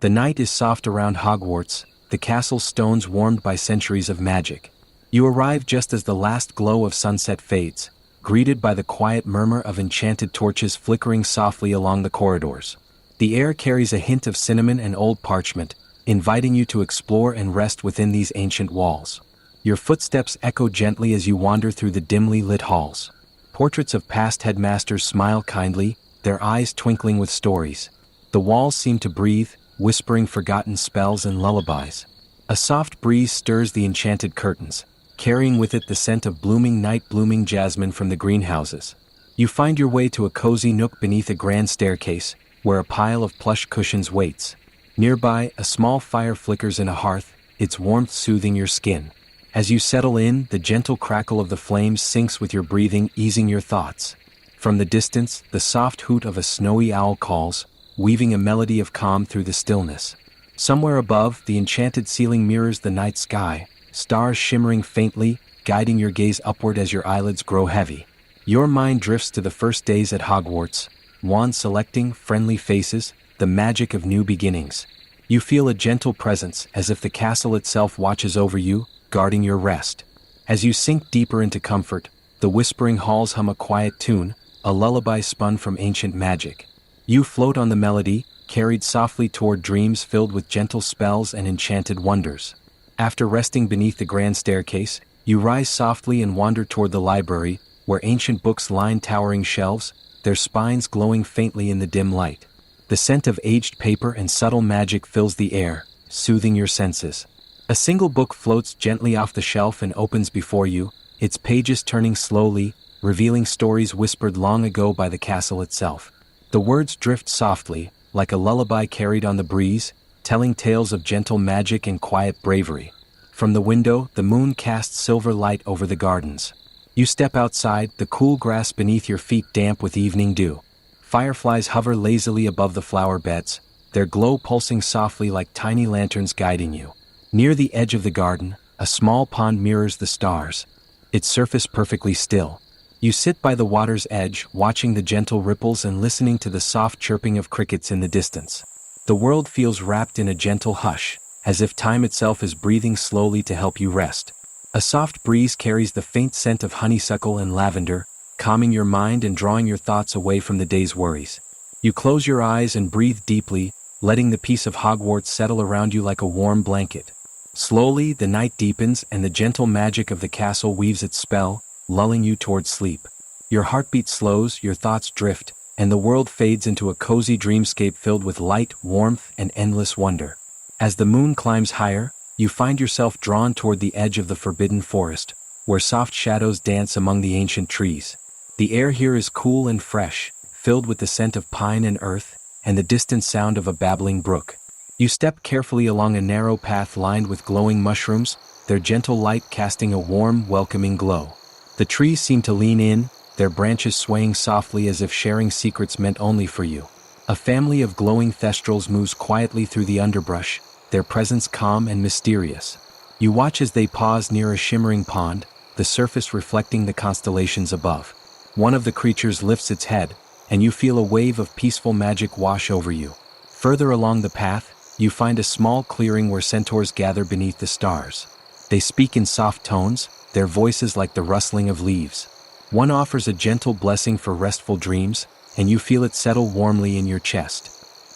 The night is soft around Hogwarts, the castle's stones warmed by centuries of magic. You arrive just as the last glow of sunset fades, greeted by the quiet murmur of enchanted torches flickering softly along the corridors. The air carries a hint of cinnamon and old parchment, inviting you to explore and rest within these ancient walls. Your footsteps echo gently as you wander through the dimly lit halls. Portraits of past headmasters smile kindly, their eyes twinkling with stories. The walls seem to breathe, whispering forgotten spells and lullabies. A soft breeze stirs the enchanted curtains, carrying with it the scent of blooming jasmine from the greenhouses. You find your way to a cozy nook beneath a grand staircase, where a pile of plush cushions waits. Nearby, a small fire flickers in a hearth, its warmth soothing your skin. As you settle in, the gentle crackle of the flames syncs with your breathing, easing your thoughts. From the distance, the soft hoot of a snowy owl calls, weaving a melody of calm through the stillness. Somewhere above, the enchanted ceiling mirrors the night sky, stars shimmering faintly, guiding your gaze upward as your eyelids grow heavy. Your mind drifts to the first days at Hogwarts, wands selecting, friendly faces, the magic of new beginnings. You feel a gentle presence, as if the castle itself watches over you, guarding your rest. As you sink deeper into comfort, the whispering halls hum a quiet tune, a lullaby spun from ancient magic. You float on the melody, carried softly toward dreams filled with gentle spells and enchanted wonders. After resting beneath the grand staircase, you rise softly and wander toward the library, where ancient books line towering shelves, their spines glowing faintly in the dim light. The scent of aged paper and subtle magic fills the air, soothing your senses. A single book floats gently off the shelf and opens before you, its pages turning slowly, revealing stories whispered long ago by the castle itself. The words drift softly, like a lullaby carried on the breeze, telling tales of gentle magic and quiet bravery. From the window, the moon casts silver light over the gardens. You step outside, the cool grass beneath your feet damp with evening dew. Fireflies hover lazily above the flower beds, their glow pulsing softly like tiny lanterns guiding you. Near the edge of the garden, a small pond mirrors the stars, its surface perfectly still. You sit by the water's edge, watching the gentle ripples and listening to the soft chirping of crickets in the distance. The world feels wrapped in a gentle hush, as if time itself is breathing slowly to help you rest. A soft breeze carries the faint scent of honeysuckle and lavender, calming your mind and drawing your thoughts away from the day's worries. You close your eyes and breathe deeply, letting the peace of Hogwarts settle around you like a warm blanket. Slowly, the night deepens and the gentle magic of the castle weaves its spell, lulling you towards sleep. Your heartbeat slows, your thoughts drift, and the world fades into a cozy dreamscape filled with light, warmth, and endless wonder. As the moon climbs higher, you find yourself drawn toward the edge of the forbidden forest, where soft shadows dance among the ancient trees. The air here is cool and fresh, filled with the scent of pine and earth, and the distant sound of a babbling brook. You step carefully along a narrow path lined with glowing mushrooms, their gentle light casting a warm, welcoming glow. The trees seem to lean in, their branches swaying softly as if sharing secrets meant only for you. A family of glowing thestrals moves quietly through the underbrush, their presence calm and mysterious. You watch as they pause near a shimmering pond, the surface reflecting the constellations above. One of the creatures lifts its head, and you feel a wave of peaceful magic wash over you. Further along the path, you find a small clearing where centaurs gather beneath the stars. They speak in soft tones, their voices like the rustling of leaves. One offers a gentle blessing for restful dreams, and you feel it settle warmly in your chest.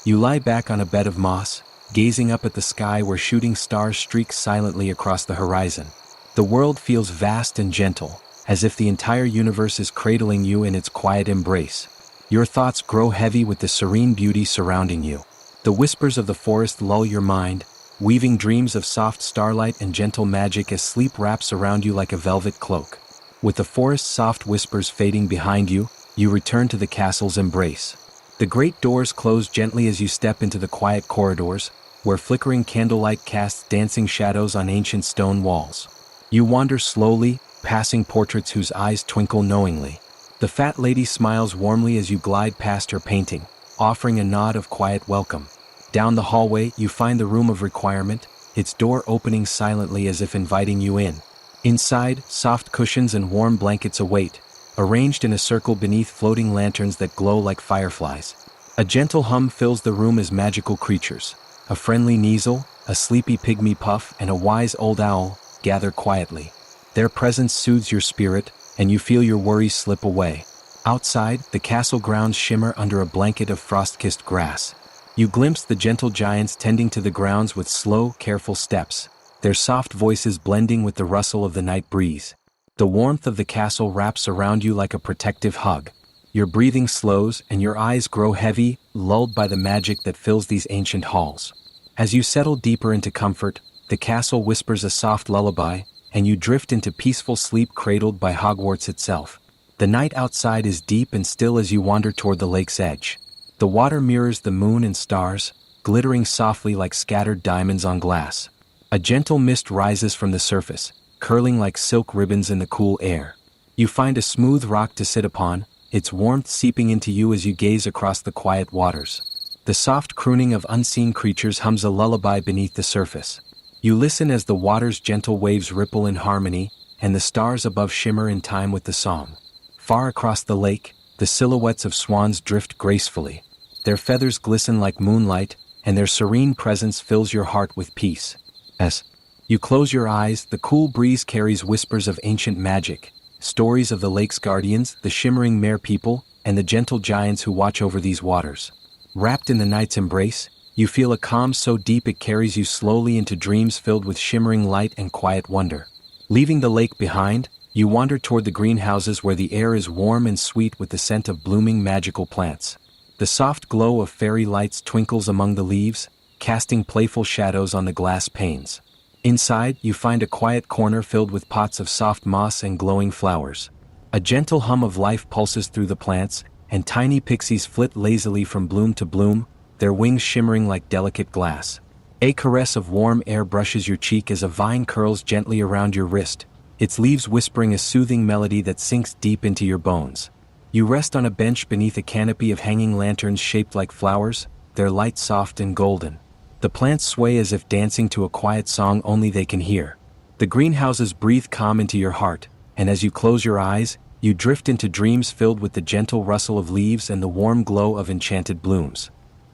You lie back on a bed of moss, gazing up at the sky where shooting stars streak silently across the horizon. The world feels vast and gentle, as if the entire universe is cradling you in its quiet embrace. Your thoughts grow heavy with the serene beauty surrounding you. The whispers of the forest lull your mind, weaving dreams of soft starlight and gentle magic as sleep wraps around you like a velvet cloak. With the forest's soft whispers fading behind you, you return to the castle's embrace. The great doors close gently as you step into the quiet corridors, where flickering candlelight casts dancing shadows on ancient stone walls. You wander slowly, passing portraits whose eyes twinkle knowingly. The fat lady smiles warmly as you glide past her painting, offering a nod of quiet welcome. Down the hallway, you find the room of requirement, its door opening silently as if inviting you in. Inside, soft cushions and warm blankets await, arranged in a circle beneath floating lanterns that glow like fireflies. A gentle hum fills the room as magical creatures, A friendly Kneazle, a sleepy pygmy Puff, and a wise old owl gather quietly. Their presence soothes your spirit, and you feel your worries slip away. Outside, the castle grounds shimmer under a blanket of frost-kissed grass. You glimpse the gentle giants tending to the grounds with slow, careful steps, their soft voices blending with the rustle of the night breeze. The warmth of the castle wraps around you like a protective hug. Your breathing slows and your eyes grow heavy, lulled by the magic that fills these ancient halls. As you settle deeper into comfort, the castle whispers a soft lullaby, and you drift into peaceful sleep cradled by Hogwarts itself. The night outside is deep and still as you wander toward the lake's edge. The water mirrors the moon and stars, glittering softly like scattered diamonds on glass. A gentle mist rises from the surface, curling like silk ribbons in the cool air. You find a smooth rock to sit upon, its warmth seeping into you as you gaze across the quiet waters. The soft crooning of unseen creatures hums a lullaby beneath the surface. You listen as the water's gentle waves ripple in harmony, and the stars above shimmer in time with the song. Far across the lake, the silhouettes of swans drift gracefully. Their feathers glisten like moonlight, and their serene presence fills your heart with peace. As you close your eyes, the cool breeze carries whispers of ancient magic, stories of the lake's guardians, the shimmering mere people, and the gentle giants who watch over these waters. Wrapped in the night's embrace, you feel a calm so deep it carries you slowly into dreams filled with shimmering light and quiet wonder. Leaving the lake behind, you wander toward the greenhouses where the air is warm and sweet with the scent of blooming magical plants. The soft glow of fairy lights twinkles among the leaves, casting playful shadows on the glass panes. Inside, you find a quiet corner filled with pots of soft moss and glowing flowers. A gentle hum of life pulses through the plants, and tiny pixies flit lazily from bloom to bloom, their wings shimmering like delicate glass. A caress of warm air brushes your cheek as a vine curls gently around your wrist, its leaves whispering a soothing melody that sinks deep into your bones. You rest on a bench beneath a canopy of hanging lanterns shaped like flowers, their light soft and golden. The plants sway as if dancing to a quiet song only they can hear. The greenhouses breathe calm into your heart, and as you close your eyes, you drift into dreams filled with the gentle rustle of leaves and the warm glow of enchanted blooms.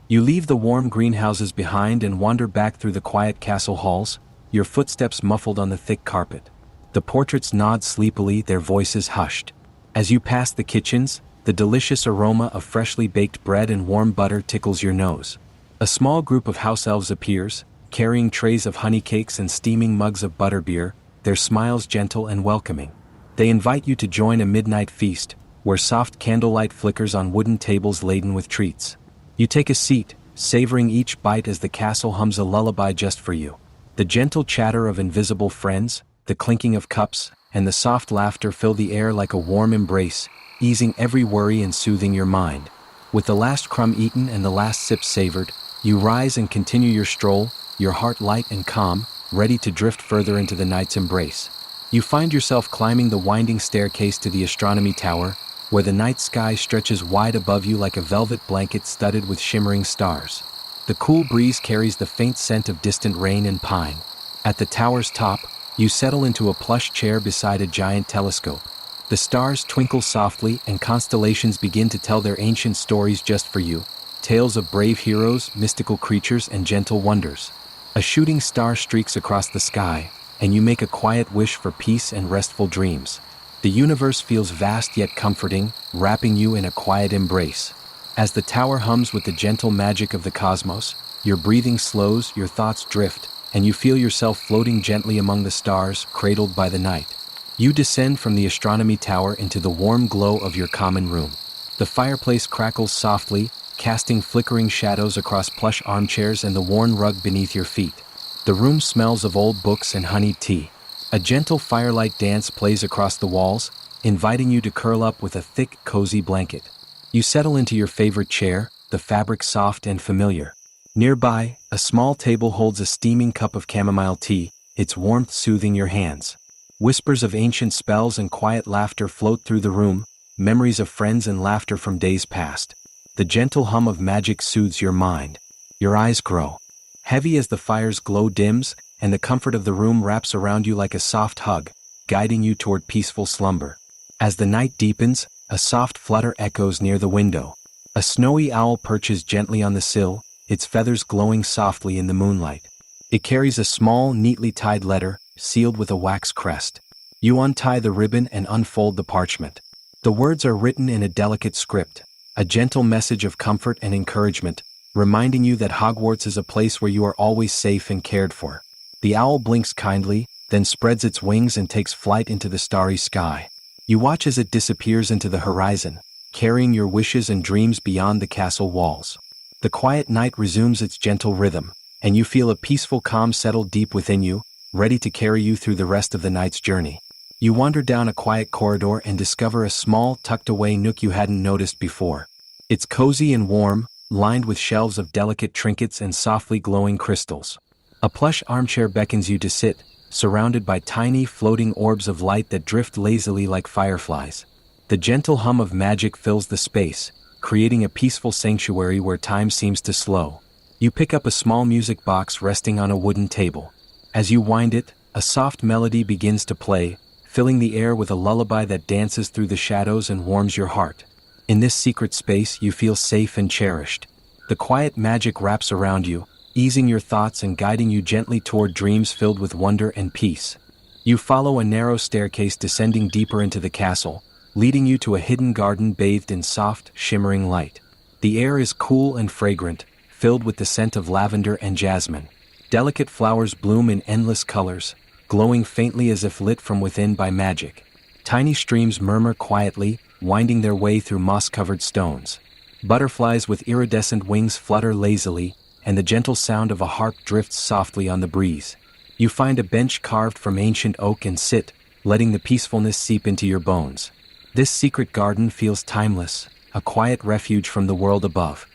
You leave the warm greenhouses behind and wander back through the quiet castle halls, your footsteps muffled on the thick carpet. The portraits nod sleepily, their voices hushed. As you pass the kitchens, the delicious aroma of freshly baked bread and warm butter tickles your nose. A small group of house elves appears, carrying trays of honey cakes and steaming mugs of butterbeer, their smiles gentle and welcoming. They invite you to join a midnight feast, where soft candlelight flickers on wooden tables laden with treats. You take a seat, savoring each bite as the castle hums a lullaby just for you. The gentle chatter of invisible friends, the clinking of cups, and the soft laughter fill the air like a warm embrace, easing every worry and soothing your mind. With the last crumb eaten and the last sip savored, you rise and continue your stroll, your heart light and calm, ready to drift further into the night's embrace. You find yourself climbing the winding staircase to the astronomy tower, where the night sky stretches wide above you like a velvet blanket studded with shimmering stars. The cool breeze carries the faint scent of distant rain and pine. At the tower's top, you settle into a plush chair beside a giant telescope. The stars twinkle softly and constellations begin to tell their ancient stories just for you, tales of brave heroes, mystical creatures, and gentle wonders. A shooting star streaks across the sky, and you make a quiet wish for peace and restful dreams. The universe feels vast yet comforting, wrapping you in a quiet embrace. As the tower hums with the gentle magic of the cosmos, your breathing slows, your thoughts drift, and you feel yourself floating gently among the stars, cradled by the night. You descend from the astronomy tower into the warm glow of your common room. The fireplace crackles softly, casting flickering shadows across plush armchairs and the worn rug beneath your feet. The room smells of old books and honeyed tea. A gentle firelight dance plays across the walls, inviting you to curl up with a thick, cozy blanket. You settle into your favorite chair, the fabric soft and familiar. Nearby, a small table holds a steaming cup of chamomile tea, its warmth soothing your hands. Whispers of ancient spells and quiet laughter float through the room, memories of friends and laughter from days past. The gentle hum of magic soothes your mind. Your eyes grow heavy as the fire's glow dims, and the comfort of the room wraps around you like a soft hug, guiding you toward peaceful slumber. As the night deepens, a soft flutter echoes near the window. A snowy owl perches gently on the sill, its feathers glowing softly in the moonlight. It carries a small, neatly tied letter, sealed with a wax crest. You untie the ribbon and unfold the parchment. The words are written in a delicate script, a gentle message of comfort and encouragement, reminding you that Hogwarts is a place where you are always safe and cared for. The owl blinks kindly, then spreads its wings and takes flight into the starry sky. You watch as it disappears into the horizon, carrying your wishes and dreams beyond the castle walls. The quiet night resumes its gentle rhythm, and you feel a peaceful calm settle deep within you, ready to carry you through the rest of the night's journey. You wander down a quiet corridor and discover a small, tucked-away nook you hadn't noticed before. It's cozy and warm, lined with shelves of delicate trinkets and softly glowing crystals. A plush armchair beckons you to sit, surrounded by tiny floating orbs of light that drift lazily like fireflies. The gentle hum of magic fills the space, creating a peaceful sanctuary where time seems to slow. You pick up a small music box resting on a wooden table. As you wind it, a soft melody begins to play, filling the air with a lullaby that dances through the shadows and warms your heart. In this secret space, you feel safe and cherished. The quiet magic wraps around you, easing your thoughts and guiding you gently toward dreams filled with wonder and peace. You follow a narrow staircase descending deeper into the castle, leading you to a hidden garden bathed in soft, shimmering light. The air is cool and fragrant, filled with the scent of lavender and jasmine. Delicate flowers bloom in endless colors, glowing faintly as if lit from within by magic. Tiny streams murmur quietly, winding their way through moss-covered stones. Butterflies with iridescent wings flutter lazily, and the gentle sound of a harp drifts softly on the breeze. You find a bench carved from ancient oak and sit, letting the peacefulness seep into your bones. This secret garden feels timeless, a quiet refuge from the world above.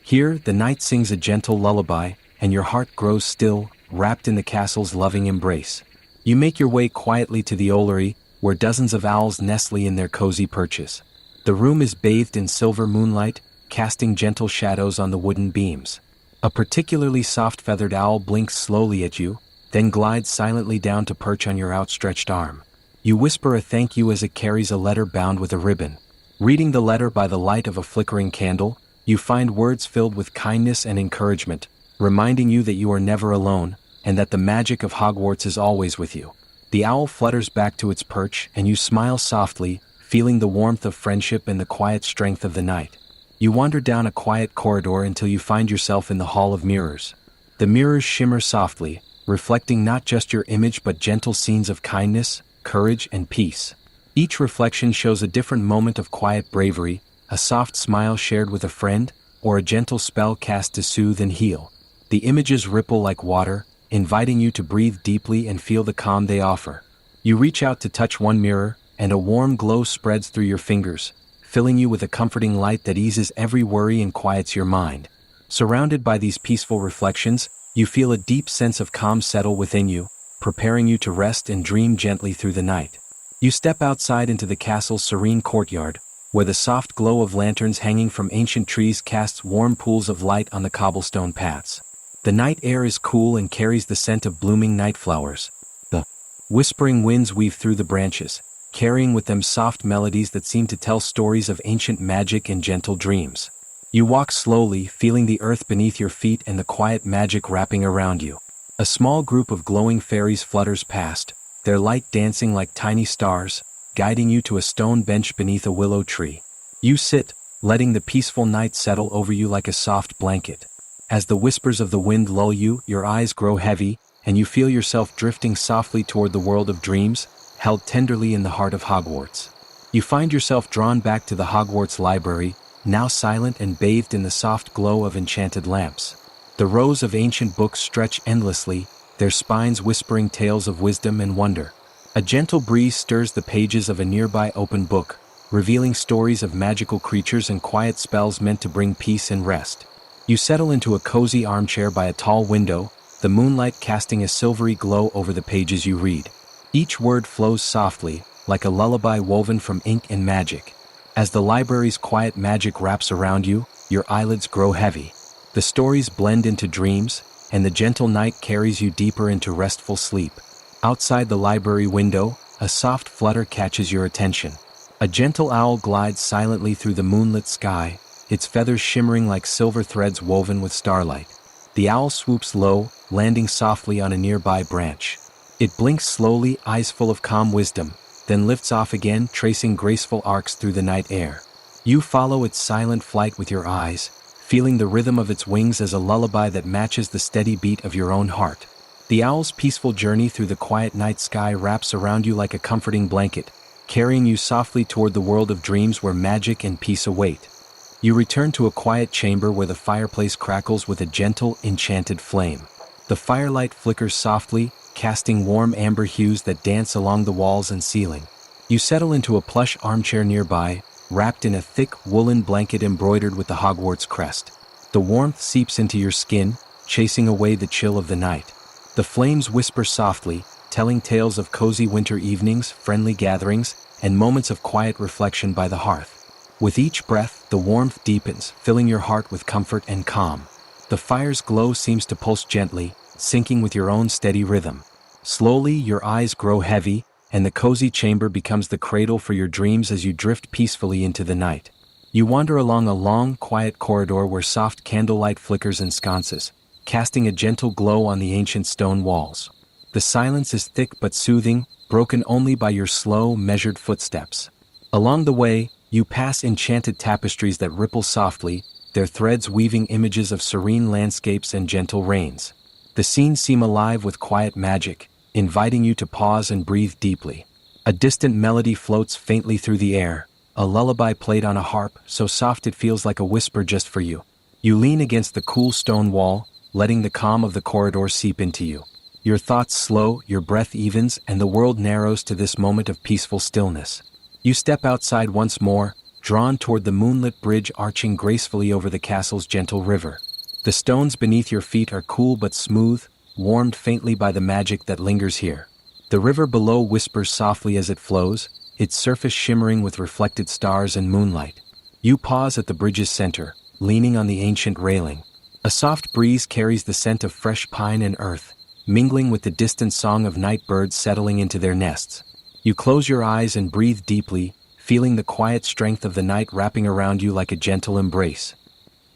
Here, the night sings a gentle lullaby, and your heart grows still, wrapped in the castle's loving embrace. You make your way quietly to the Ollery, where dozens of owls nestle in their cozy perches. The room is bathed in silver moonlight, casting gentle shadows on the wooden beams. A particularly soft-feathered owl blinks slowly at you, then glides silently down to perch on your outstretched arm. You whisper a thank you as it carries a letter bound with a ribbon. Reading the letter by the light of a flickering candle, you find words filled with kindness and encouragement, reminding you that you are never alone, and that the magic of Hogwarts is always with you. The owl flutters back to its perch, and you smile softly, feeling the warmth of friendship and the quiet strength of the night. You wander down a quiet corridor until you find yourself in the Hall of Mirrors. The mirrors shimmer softly, reflecting not just your image but gentle scenes of kindness, courage, and peace. Each reflection shows a different moment of quiet bravery, a soft smile shared with a friend, or a gentle spell cast to soothe and heal. The images ripple like water, inviting you to breathe deeply and feel the calm they offer. You reach out to touch one mirror, and a warm glow spreads through your fingers, filling you with a comforting light that eases every worry and quiets your mind. Surrounded by these peaceful reflections, you feel a deep sense of calm settle within you, preparing you to rest and dream gently through the night. You step outside into the castle's serene courtyard, where the soft glow of lanterns hanging from ancient trees casts warm pools of light on the cobblestone paths. The night air is cool and carries the scent of blooming night flowers. The whispering winds weave through the branches, carrying with them soft melodies that seem to tell stories of ancient magic and gentle dreams. You walk slowly, feeling the earth beneath your feet and the quiet magic wrapping around you. A small group of glowing fairies flutters past, their light dancing like tiny stars, guiding you to a stone bench beneath a willow tree. You sit, letting the peaceful night settle over you like a soft blanket. As the whispers of the wind lull you, your eyes grow heavy, and you feel yourself drifting softly toward the world of dreams, held tenderly in the heart of Hogwarts. You find yourself drawn back to the Hogwarts library, now silent and bathed in the soft glow of enchanted lamps. The rows of ancient books stretch endlessly, their spines whispering tales of wisdom and wonder. A gentle breeze stirs the pages of a nearby open book, revealing stories of magical creatures and quiet spells meant to bring peace and rest. You settle into a cozy armchair by a tall window, the moonlight casting a silvery glow over the pages you read. Each word flows softly, like a lullaby woven from ink and magic. As the library's quiet magic wraps around you, your eyelids grow heavy. The stories blend into dreams, and the gentle night carries you deeper into restful sleep. Outside the library window, a soft flutter catches your attention. A gentle owl glides silently through the moonlit sky, its feathers shimmering like silver threads woven with starlight. The owl swoops low, landing softly on a nearby branch. It blinks slowly, eyes full of calm wisdom, then lifts off again, tracing graceful arcs through the night air. You follow its silent flight with your eyes, feeling the rhythm of its wings as a lullaby that matches the steady beat of your own heart. The owl's peaceful journey through the quiet night sky wraps around you like a comforting blanket, carrying you softly toward the world of dreams where magic and peace await. You return to a quiet chamber where the fireplace crackles with a gentle, enchanted flame. The firelight flickers softly, casting warm amber hues that dance along the walls and ceiling. You settle into a plush armchair nearby, wrapped in a thick woolen blanket embroidered with the Hogwarts crest. The warmth seeps into your skin, chasing away the chill of the night. The flames whisper softly, telling tales of cozy winter evenings, friendly gatherings, and moments of quiet reflection by the hearth. With each breath, the warmth deepens, filling your heart with comfort and calm. The fire's glow seems to pulse gently, syncing with your own steady rhythm. Slowly, your eyes grow heavy, and the cozy chamber becomes the cradle for your dreams as you drift peacefully into the night. You wander along a long, quiet corridor where soft candlelight flickers ensconces, casting a gentle glow on the ancient stone walls. The silence is thick but soothing, broken only by your slow, measured footsteps. Along the way, you pass enchanted tapestries that ripple softly, their threads weaving images of serene landscapes and gentle rains. The scenes seem alive with quiet magic, inviting you to pause and breathe deeply. A distant melody floats faintly through the air, a lullaby played on a harp, so soft it feels like a whisper just for you. You lean against the cool stone wall, letting the calm of the corridor seep into you. Your thoughts slow, your breath evens, and the world narrows to this moment of peaceful stillness. You step outside once more, drawn toward the moonlit bridge arching gracefully over the castle's gentle river. The stones beneath your feet are cool but smooth, warmed faintly by the magic that lingers here. The river below whispers softly as it flows, its surface shimmering with reflected stars and moonlight. You pause at the bridge's center, leaning on the ancient railing. A soft breeze carries the scent of fresh pine and earth, mingling with the distant song of night birds settling into their nests. You close your eyes and breathe deeply, feeling the quiet strength of the night wrapping around you like a gentle embrace.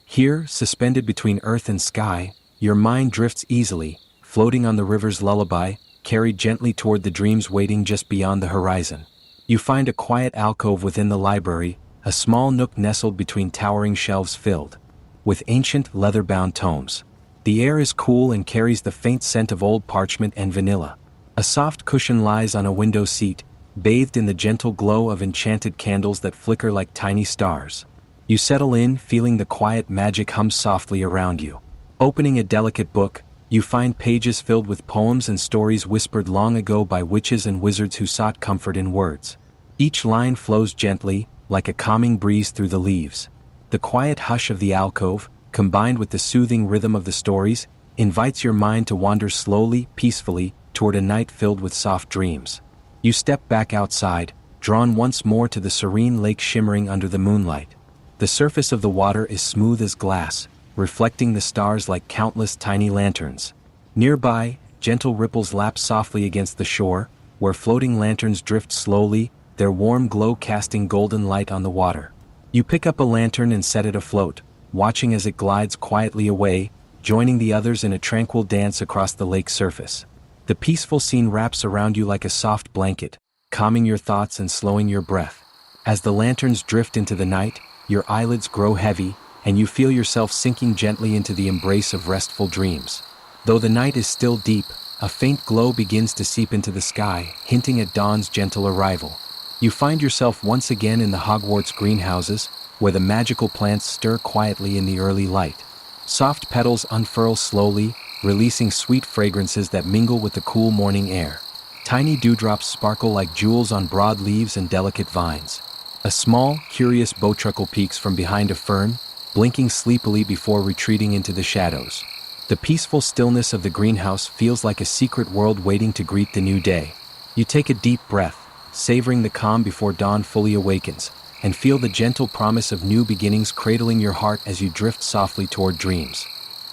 Here, suspended between earth and sky, your mind drifts easily, floating on the river's lullaby, carried gently toward the dreams waiting just beyond the horizon. You find a quiet alcove within the library, a small nook nestled between towering shelves filled with ancient, leather-bound tomes. The air is cool and carries the faint scent of old parchment and vanilla. A soft cushion lies on a window seat, bathed in the gentle glow of enchanted candles that flicker like tiny stars. You settle in, feeling the quiet magic hum softly around you. Opening a delicate book, you find pages filled with poems and stories whispered long ago by witches and wizards who sought comfort in words. Each line flows gently, like a calming breeze through the leaves. The quiet hush of the alcove, combined with the soothing rhythm of the stories, invites your mind to wander slowly, peacefully, toward a night filled with soft dreams. You step back outside, drawn once more to the serene lake shimmering under the moonlight. The surface of the water is smooth as glass, reflecting the stars like countless tiny lanterns. Nearby, gentle ripples lap softly against the shore, where floating lanterns drift slowly, their warm glow casting golden light on the water. You pick up a lantern and set it afloat, watching as it glides quietly away, joining the others in a tranquil dance across the lake's surface. The peaceful scene wraps around you like a soft blanket, calming your thoughts and slowing your breath. As the lanterns drift into the night, your eyelids grow heavy, and you feel yourself sinking gently into the embrace of restful dreams. Though the night is still deep, a faint glow begins to seep into the sky, hinting at dawn's gentle arrival. You find yourself once again in the Hogwarts greenhouses, where the magical plants stir quietly in the early light. Soft petals unfurl slowly, releasing sweet fragrances that mingle with the cool morning air. Tiny dewdrops sparkle like jewels on broad leaves and delicate vines. A small, curious bowtruckle peeks from behind a fern, blinking sleepily before retreating into the shadows. The peaceful stillness of the greenhouse feels like a secret world waiting to greet the new day. You take a deep breath, savoring the calm before dawn fully awakens, and feel the gentle promise of new beginnings cradling your heart as you drift softly toward dreams.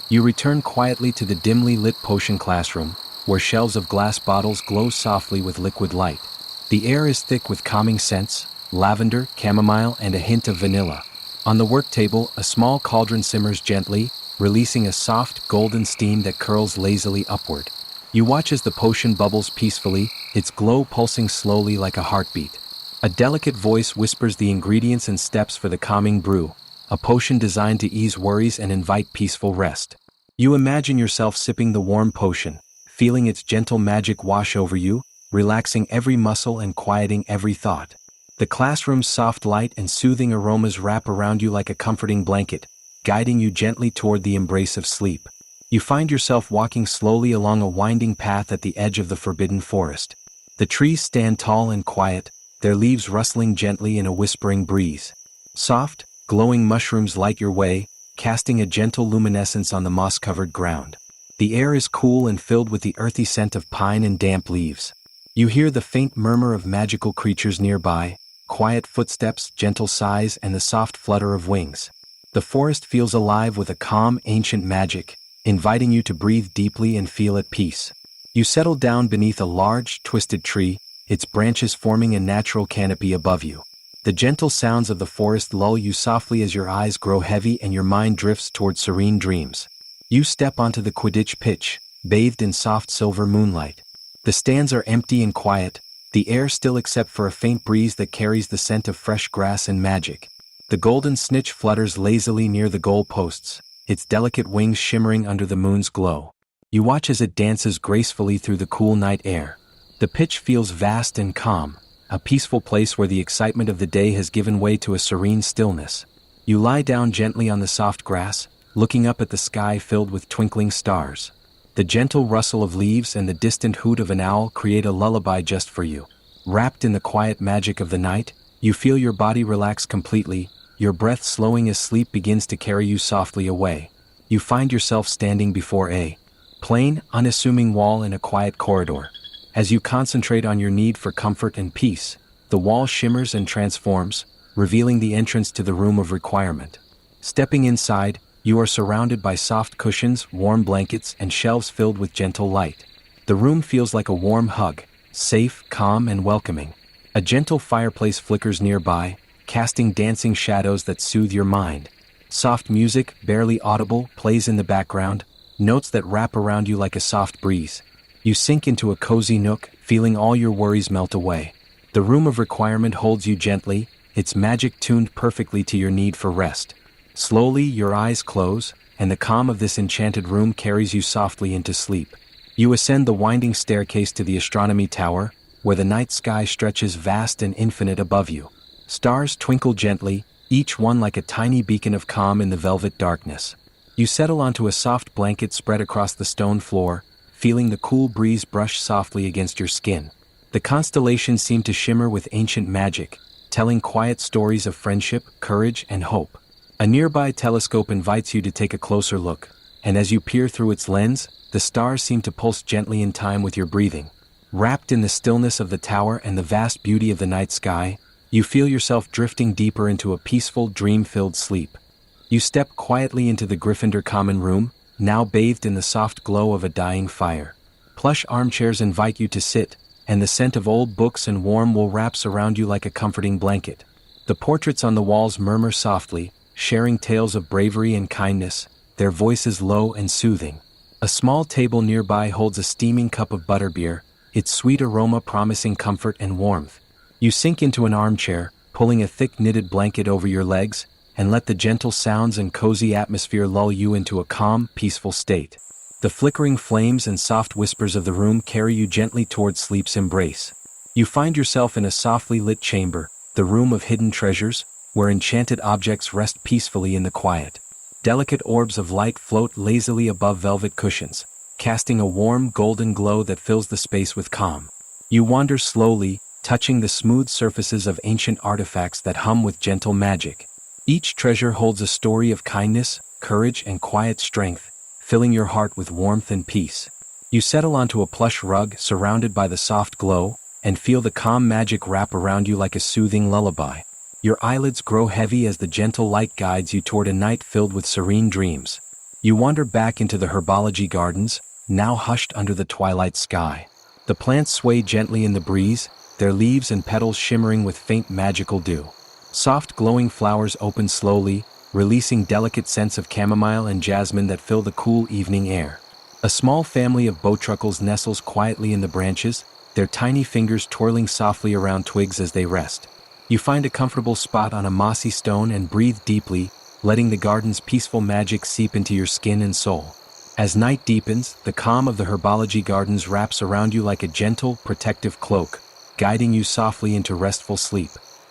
You return quietly to the dimly lit potion classroom, where shelves of glass bottles glow softly with liquid light. The air is thick with calming scents, lavender, chamomile, and a hint of vanilla. On the work table, a small cauldron simmers gently, releasing a soft, golden steam that curls lazily upward. You watch as the potion bubbles peacefully, its glow pulsing slowly like a heartbeat. A delicate voice whispers the ingredients and steps for the calming brew, a potion designed to ease worries and invite peaceful rest. You imagine yourself sipping the warm potion, feeling its gentle magic wash over you, relaxing every muscle and quieting every thought. The classroom's soft light and soothing aromas wrap around you like a comforting blanket, guiding you gently toward the embrace of sleep. You find yourself walking slowly along a winding path at the edge of the forbidden forest. The trees stand tall and quiet, their leaves rustling gently in a whispering breeze. Soft, glowing mushrooms light your way, casting a gentle luminescence on the moss-covered ground. The air is cool and filled with the earthy scent of pine and damp leaves. You hear the faint murmur of magical creatures nearby, quiet footsteps, gentle sighs, and the soft flutter of wings. The forest feels alive with a calm, ancient magic, inviting you to breathe deeply and feel at peace. You settle down beneath a large, twisted tree, its branches forming a natural canopy above you. The gentle sounds of the forest lull you softly as your eyes grow heavy and your mind drifts toward serene dreams. You step onto the Quidditch pitch, bathed in soft silver moonlight. The stands are empty and quiet, the air still except for a faint breeze that carries the scent of fresh grass and magic. The golden snitch flutters lazily near the goal posts, its delicate wings shimmering under the moon's glow. You watch as it dances gracefully through the cool night air. The pitch feels vast and calm, a peaceful place where the excitement of the day has given way to a serene stillness. You lie down gently on the soft grass, looking up at the sky filled with twinkling stars. The gentle rustle of leaves and the distant hoot of an owl create a lullaby just for you. Wrapped in the quiet magic of the night, you feel your body relax completely, your breath slowing as sleep begins to carry you softly away. You find yourself standing before a plain, unassuming wall in a quiet corridor. As you concentrate on your need for comfort and peace, the wall shimmers and transforms, revealing the entrance to the room of requirement. Stepping inside, you are surrounded by soft cushions, warm blankets, and shelves filled with gentle light. The room feels like a warm hug, safe, calm, and welcoming. A gentle fireplace flickers nearby, casting dancing shadows that soothe your mind. Soft music, barely audible, plays in the background, notes that wrap around you like a soft breeze. You sink into a cozy nook, feeling all your worries melt away. The room of requirement holds you gently, its magic tuned perfectly to your need for rest. Slowly, your eyes close, and the calm of this enchanted room carries you softly into sleep. You ascend the winding staircase to the astronomy tower, where the night sky stretches vast and infinite above you. Stars twinkle gently, each one like a tiny beacon of calm in the velvet darkness. You settle onto a soft blanket spread across the stone floor, feeling the cool breeze brush softly against your skin. The constellations seem to shimmer with ancient magic, telling quiet stories of friendship, courage, and hope. A nearby telescope invites you to take a closer look, and as you peer through its lens, the stars seem to pulse gently in time with your breathing. Wrapped in the stillness of the tower and the vast beauty of the night sky, you feel yourself drifting deeper into a peaceful, dream-filled sleep. You step quietly into the Gryffindor common room, now bathed in the soft glow of a dying fire. Plush armchairs invite you to sit, and the scent of old books and warm wool wraps around you like a comforting blanket. The portraits on the walls murmur softly, sharing tales of bravery and kindness, their voices low and soothing. A small table nearby holds a steaming cup of butterbeer, its sweet aroma promising comfort and warmth. You sink into an armchair, pulling a thick knitted blanket over your legs, and let the gentle sounds and cozy atmosphere lull you into a calm, peaceful state. The flickering flames and soft whispers of the room carry you gently towards sleep's embrace. You find yourself in a softly lit chamber, the room of hidden treasures, where enchanted objects rest peacefully in the quiet. Delicate orbs of light float lazily above velvet cushions, casting a warm golden glow that fills the space with calm. You wander slowly, touching the smooth surfaces of ancient artifacts that hum with gentle magic. Each treasure holds a story of kindness, courage, and quiet strength, filling your heart with warmth and peace. You settle onto a plush rug surrounded by the soft glow, and feel the calm magic wrap around you like a soothing lullaby. Your eyelids grow heavy as the gentle light guides you toward a night filled with serene dreams. You wander back into the herbology gardens, now hushed under the twilight sky. The plants sway gently in the breeze, their leaves and petals shimmering with faint magical dew. Soft glowing flowers open slowly, releasing delicate scents of chamomile and jasmine that fill the cool evening air. A small family of bowtruckles nestles quietly in the branches, their tiny fingers twirling softly around twigs as they rest. You find a comfortable spot on a mossy stone and breathe deeply, letting the garden's peaceful magic seep into your skin and soul. As night deepens, the calm of the herbology gardens wraps around you like a gentle, protective cloak, guiding you softly into restful sleep.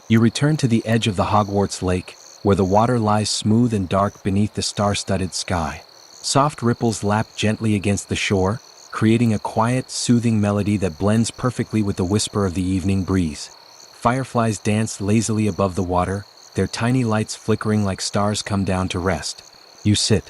You return to the edge of the Hogwarts lake, where the water lies smooth and dark beneath the star-studded sky. Soft ripples lap gently against the shore, creating a quiet, soothing melody that blends perfectly with the whisper of the evening breeze. Fireflies dance lazily above the water, their tiny lights flickering like stars come down to rest. You sit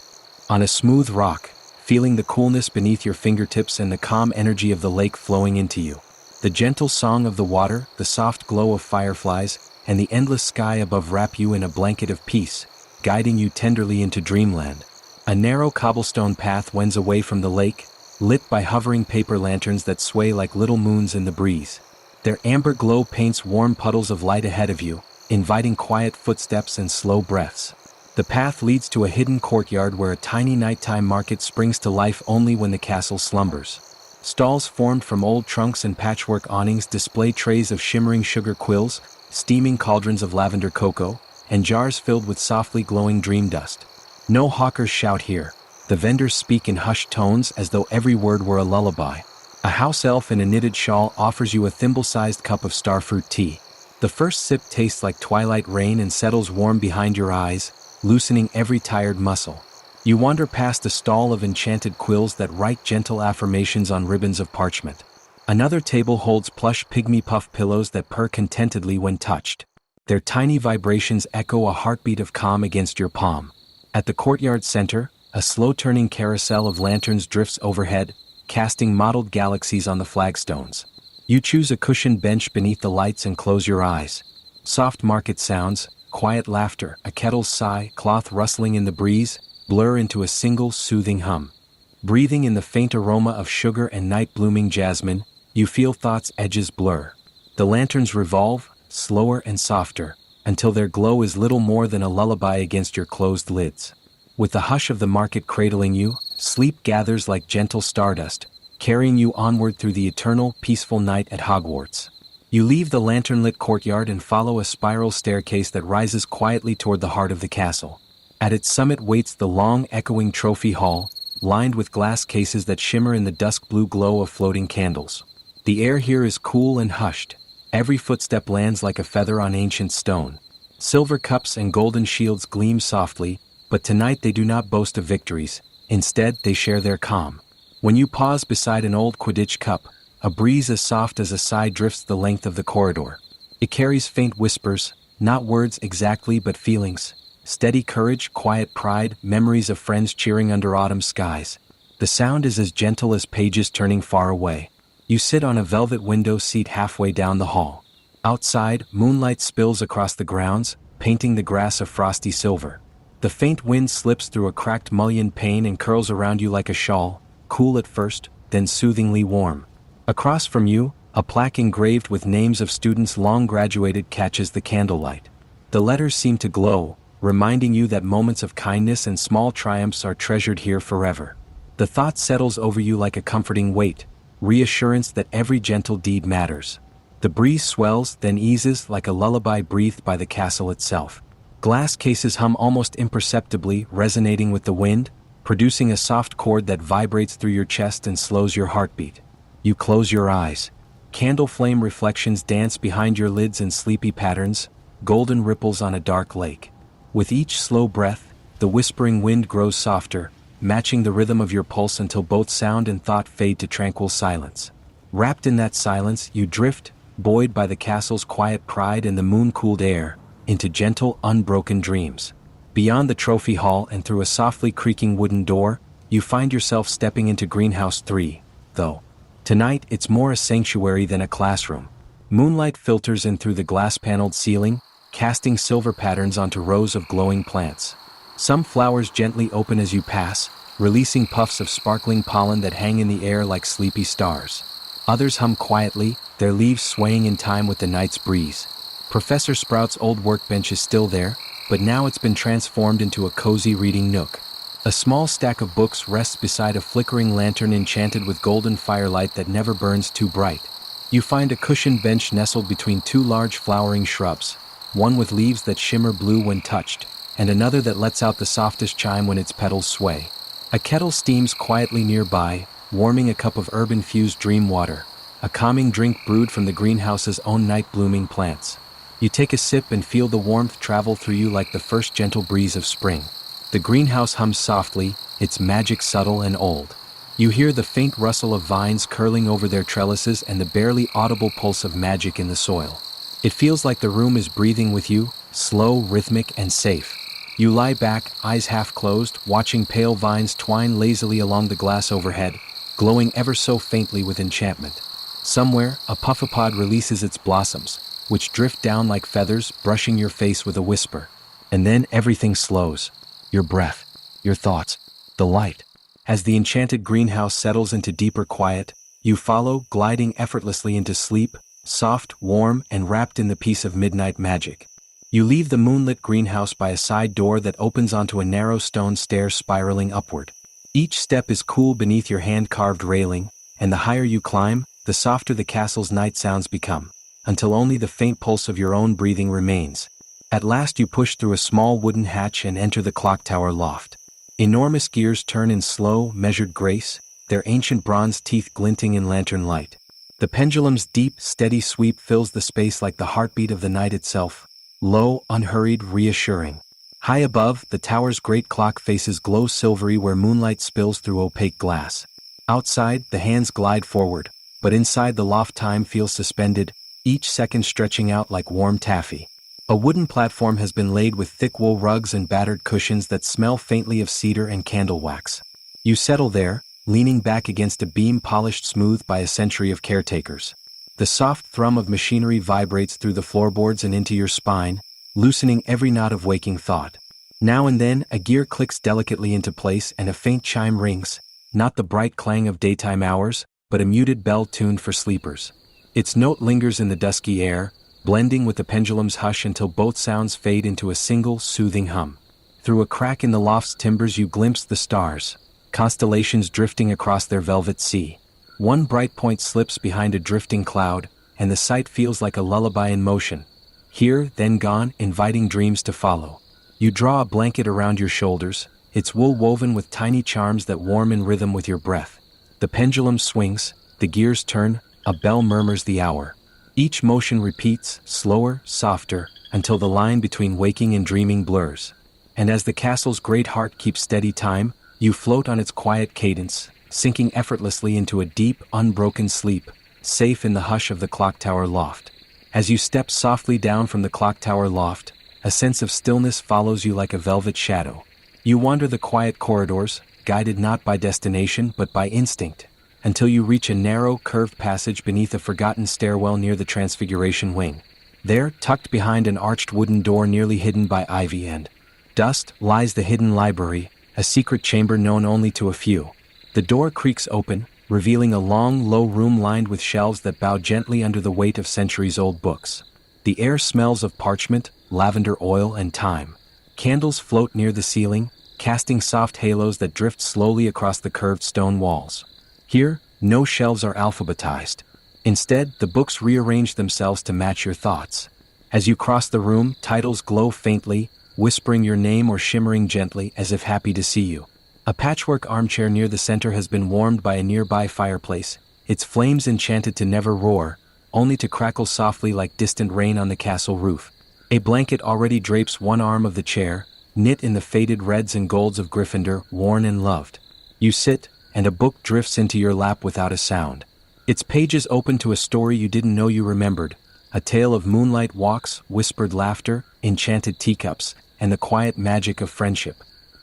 on a smooth rock, feeling the coolness beneath your fingertips and the calm energy of the lake flowing into you. The gentle song of the water, the soft glow of fireflies, and the endless sky above wrap you in a blanket of peace, guiding you tenderly into dreamland. A narrow cobblestone path wends away from the lake, lit by hovering paper lanterns that sway like little moons in the breeze. Their amber glow paints warm puddles of light ahead of you, inviting quiet footsteps and slow breaths. The path leads to a hidden courtyard where a tiny nighttime market springs to life only when the castle slumbers. Stalls formed from old trunks and patchwork awnings display trays of shimmering sugar quills, steaming cauldrons of lavender cocoa, and jars filled with softly glowing dream dust. No hawkers shout here. The vendors speak in hushed tones as though every word were a lullaby. A house elf in a knitted shawl offers you a thimble-sized cup of starfruit tea. The first sip tastes like twilight rain and settles warm behind your eyes, loosening every tired muscle. You wander past a stall of enchanted quills that write gentle affirmations on ribbons of parchment. Another table holds plush pygmy puff pillows that purr contentedly when touched. Their tiny vibrations echo a heartbeat of calm against your palm. At the courtyard center, a slow-turning carousel of lanterns drifts overhead, casting mottled galaxies on the flagstones. You choose a cushioned bench beneath the lights and close your eyes. Soft market sounds, quiet laughter, a kettle's sigh, cloth rustling in the breeze, blur into a single soothing hum. Breathing in the faint aroma of sugar and night-blooming jasmine, you feel thoughts' edges blur. The lanterns revolve, slower and softer, until their glow is little more than a lullaby against your closed lids. With the hush of the market cradling you, sleep gathers like gentle stardust, carrying you onward through the eternal, peaceful night at Hogwarts. You leave the lantern-lit courtyard and follow a spiral staircase that rises quietly toward the heart of the castle. At its summit waits the long, echoing trophy hall, lined with glass cases that shimmer in the dusk-blue glow of floating candles. The air here is cool and hushed. Every footstep lands like a feather on ancient stone. Silver cups and golden shields gleam softly, but tonight they do not boast of victories. Instead, they share their calm. When you pause beside an old Quidditch cup, a breeze as soft as a sigh drifts the length of the corridor. It carries faint whispers, not words exactly but feelings. Steady courage, quiet pride, memories of friends cheering under autumn skies. The sound is as gentle as pages turning far away. You sit on a velvet window seat halfway down the hall. Outside, moonlight spills across the grounds, painting the grass a frosty silver. The faint wind slips through a cracked mullion pane and curls around you like a shawl, cool at first, then soothingly warm. Across from you, a plaque engraved with names of students long graduated catches the candlelight. The letters seem to glow, reminding you that moments of kindness and small triumphs are treasured here forever. The thought settles over you like a comforting weight, reassurance that every gentle deed matters. The breeze swells, then eases like a lullaby breathed by the castle itself. Glass cases hum almost imperceptibly, resonating with the wind, producing a soft chord that vibrates through your chest and slows your heartbeat. You close your eyes. Candle flame reflections dance behind your lids in sleepy patterns, golden ripples on a dark lake. With each slow breath, the whispering wind grows softer, matching the rhythm of your pulse until both sound and thought fade to tranquil silence. Wrapped in that silence, you drift, buoyed by the castle's quiet pride and the moon-cooled air, into gentle, unbroken dreams. Beyond the trophy hall and through a softly creaking wooden door, you find yourself stepping into Greenhouse 3, though. Tonight, it's more a sanctuary than a classroom. Moonlight filters in through the glass-paneled ceiling, casting silver patterns onto rows of glowing plants. Some flowers gently open as you pass, releasing puffs of sparkling pollen that hang in the air like sleepy stars. Others hum quietly, their leaves swaying in time with the night's breeze. Professor Sprout's old workbench is still there, but now it's been transformed into a cozy reading nook. A small stack of books rests beside a flickering lantern enchanted with golden firelight that never burns too bright. You find a cushioned bench nestled between two large flowering shrubs, one with leaves that shimmer blue when touched, and another that lets out the softest chime when its petals sway. A kettle steams quietly nearby, warming a cup of herb-infused dream water, a calming drink brewed from the greenhouse's own night-blooming plants. You take a sip and feel the warmth travel through you like the first gentle breeze of spring. The greenhouse hums softly, its magic subtle and old. You hear the faint rustle of vines curling over their trellises and the barely audible pulse of magic in the soil. It feels like the room is breathing with you, slow, rhythmic, and safe. You lie back, eyes half closed, watching pale vines twine lazily along the glass overhead, glowing ever so faintly with enchantment. Somewhere, a puffapod releases its blossoms, which drift down like feathers, brushing your face with a whisper. And then everything slows. Your breath, your thoughts, the light. As the enchanted greenhouse settles into deeper quiet, you follow, gliding effortlessly into sleep, soft, warm, and wrapped in the peace of midnight magic. You leave the moonlit greenhouse by a side door that opens onto a narrow stone stair spiraling upward. Each step is cool beneath your hand-carved railing, and the higher you climb, the softer the castle's night sounds become, until only the faint pulse of your own breathing remains. At last you push through a small wooden hatch and enter the clock tower loft. Enormous gears turn in slow, measured grace, their ancient bronze teeth glinting in lantern light. The pendulum's deep, steady sweep fills the space like the heartbeat of the night itself, low, unhurried, reassuring. High above, the tower's great clock faces glow silvery where moonlight spills through opaque glass. Outside, the hands glide forward, but inside the loft time feels suspended, each second stretching out like warm taffy. A wooden platform has been laid with thick wool rugs and battered cushions that smell faintly of cedar and candle wax. You settle there, leaning back against a beam polished smooth by a century of caretakers. The soft thrum of machinery vibrates through the floorboards and into your spine, loosening every knot of waking thought. Now and then, a gear clicks delicately into place and a faint chime rings, not the bright clang of daytime hours, but a muted bell tuned for sleepers. Its note lingers in the dusky air, blending with the pendulum's hush until both sounds fade into a single, soothing hum. Through a crack in the loft's timbers you glimpse the stars, constellations drifting across their velvet sea. One bright point slips behind a drifting cloud, and the sight feels like a lullaby in motion. Here, then gone, inviting dreams to follow. You draw a blanket around your shoulders, its wool woven with tiny charms that warm in rhythm with your breath. The pendulum swings, the gears turn, a bell murmurs the hour. Each motion repeats, slower, softer, until the line between waking and dreaming blurs. And as the castle's great heart keeps steady time, you float on its quiet cadence, sinking effortlessly into a deep, unbroken sleep, safe in the hush of the clock tower loft. As you step softly down from the clock tower loft, a sense of stillness follows you like a velvet shadow. You wander the quiet corridors, guided not by destination but by instinct, until you reach a narrow, curved passage beneath a forgotten stairwell near the Transfiguration wing. There, tucked behind an arched wooden door nearly hidden by ivy and dust, lies the hidden library, a secret chamber known only to a few. The door creaks open, revealing a long, low room lined with shelves that bow gently under the weight of centuries-old books. The air smells of parchment, lavender oil, and time. Candles float near the ceiling, casting soft halos that drift slowly across the curved stone walls. Here, no shelves are alphabetized. Instead, the books rearrange themselves to match your thoughts. As you cross the room, titles glow faintly, whispering your name or shimmering gently as if happy to see you. A patchwork armchair near the center has been warmed by a nearby fireplace, its flames enchanted to never roar, only to crackle softly like distant rain on the castle roof. A blanket already drapes one arm of the chair, knit in the faded reds and golds of Gryffindor, worn and loved. You sit, and a book drifts into your lap without a sound. Its pages open to a story you didn't know you remembered, a tale of moonlight walks, whispered laughter, enchanted teacups, and the quiet magic of friendship.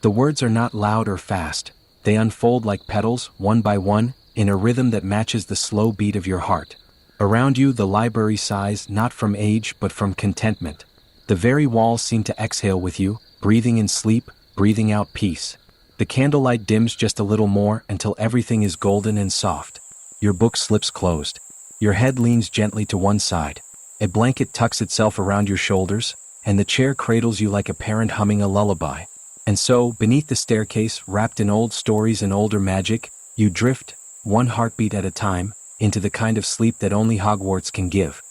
The words are not loud or fast. They unfold like petals, one by one, in a rhythm that matches the slow beat of your heart. Around you, the library sighs, not from age, but from contentment. The very walls seem to exhale with you, breathing in sleep, breathing out peace. The candlelight dims just a little more until everything is golden and soft. Your book slips closed. Your head leans gently to one side. A blanket tucks itself around your shoulders, and the chair cradles you like a parent humming a lullaby. And so, beneath the staircase, wrapped in old stories and older magic, you drift, one heartbeat at a time, into the kind of sleep that only Hogwarts can give.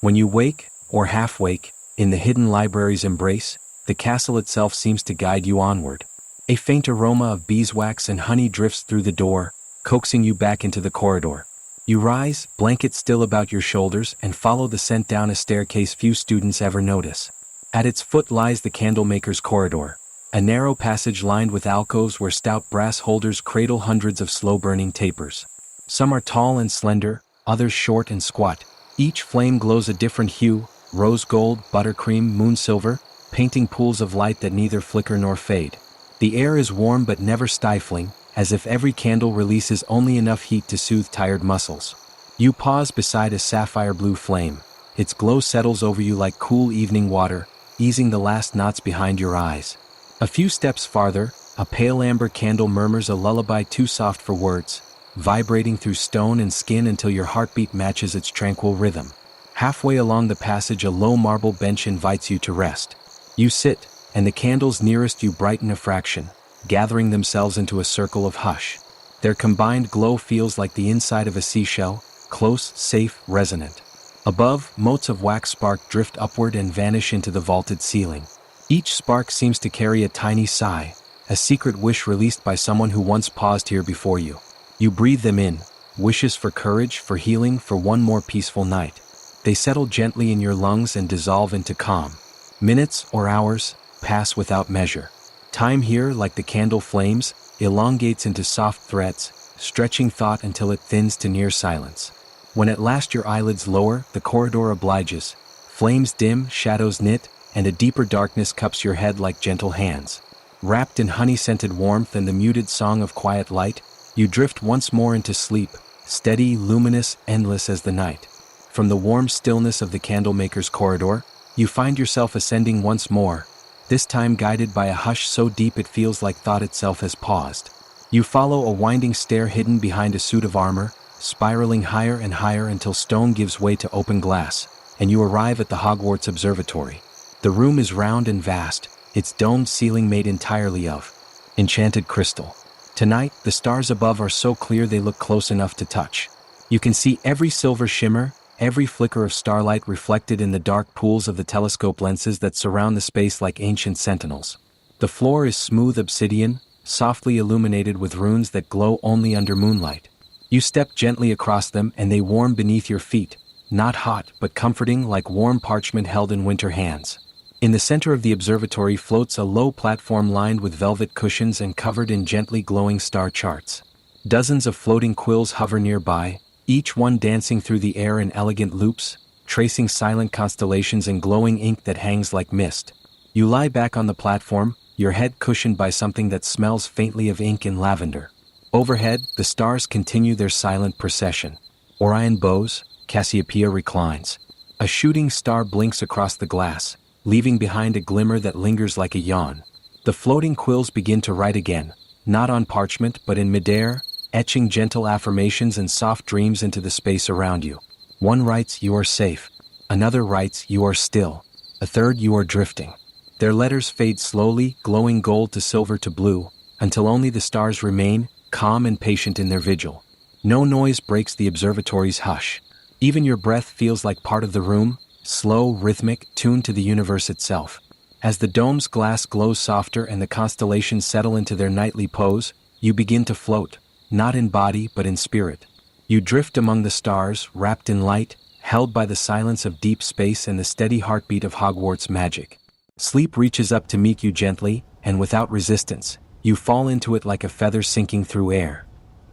When you wake, or half-wake, in the hidden library's embrace, the castle itself seems to guide you onward. A faint aroma of beeswax and honey drifts through the door, coaxing you back into the corridor. You rise, blanket still about your shoulders, and follow the scent down a staircase few students ever notice. At its foot lies the Candlemaker's corridor, a narrow passage lined with alcoves where stout brass holders cradle hundreds of slow-burning tapers. Some are tall and slender, others short and squat. Each flame glows a different hue, rose gold, buttercream, moon silver, painting pools of light that neither flicker nor fade. The air is warm but never stifling, as if every candle releases only enough heat to soothe tired muscles. You pause beside a sapphire blue flame. Its glow settles over you like cool evening water, easing the last knots behind your eyes. A few steps farther, a pale amber candle murmurs a lullaby too soft for words, vibrating through stone and skin until your heartbeat matches its tranquil rhythm. Halfway along the passage, a low marble bench invites you to rest. You sit, and the candles nearest you brighten a fraction, gathering themselves into a circle of hush. Their combined glow feels like the inside of a seashell, close, safe, resonant. Above, motes of wax spark drift upward and vanish into the vaulted ceiling. Each spark seems to carry a tiny sigh, a secret wish released by someone who once paused here before you. You breathe them in, wishes for courage, for healing, for one more peaceful night. They settle gently in your lungs and dissolve into calm. Minutes or hours pass without measure. Time here, like the candle flames, elongates into soft threads, stretching thought until it thins to near silence. When at last your eyelids lower, the corridor obliges. Flames dim, shadows knit, and a deeper darkness cups your head like gentle hands. Wrapped in honey-scented warmth and the muted song of quiet light, you drift once more into sleep, steady, luminous, endless as the night. From the warm stillness of the Candlemaker's corridor, you find yourself ascending once more, this time guided by a hush so deep it feels like thought itself has paused. You follow a winding stair hidden behind a suit of armor, spiraling higher and higher until stone gives way to open glass, and you arrive at the Hogwarts Observatory. The room is round and vast, its domed ceiling made entirely of enchanted crystal. Tonight, the stars above are so clear they look close enough to touch. You can see every silver shimmer, every flicker of starlight reflected in the dark pools of the telescope lenses that surround the space like ancient sentinels. The floor is smooth obsidian, softly illuminated with runes that glow only under moonlight. You step gently across them and they warm beneath your feet, not hot but comforting like warm parchment held in winter hands. In the center of the observatory floats a low platform lined with velvet cushions and covered in gently glowing star charts. Dozens of floating quills hover nearby, each one dancing through the air in elegant loops, tracing silent constellations in glowing ink that hangs like mist. You lie back on the platform, your head cushioned by something that smells faintly of ink and lavender. Overhead, the stars continue their silent procession. Orion bows, Cassiopeia reclines. A shooting star blinks across the glass, leaving behind a glimmer that lingers like a yawn. The floating quills begin to write again, not on parchment but in midair, etching gentle affirmations and soft dreams into the space around you. One writes, "You are safe." Another writes, "You are still." A third, "You are drifting." Their letters fade slowly, glowing gold to silver to blue, until only the stars remain, calm and patient in their vigil. No noise breaks the observatory's hush. Even your breath feels like part of the room, slow, rhythmic, tuned to the universe itself. As the dome's glass glows softer and the constellations settle into their nightly pose, you begin to float, not in body but in spirit. You drift among the stars, wrapped in light, held by the silence of deep space and the steady heartbeat of Hogwarts magic. Sleep reaches up to meet you gently, and without resistance, you fall into it like a feather sinking through air.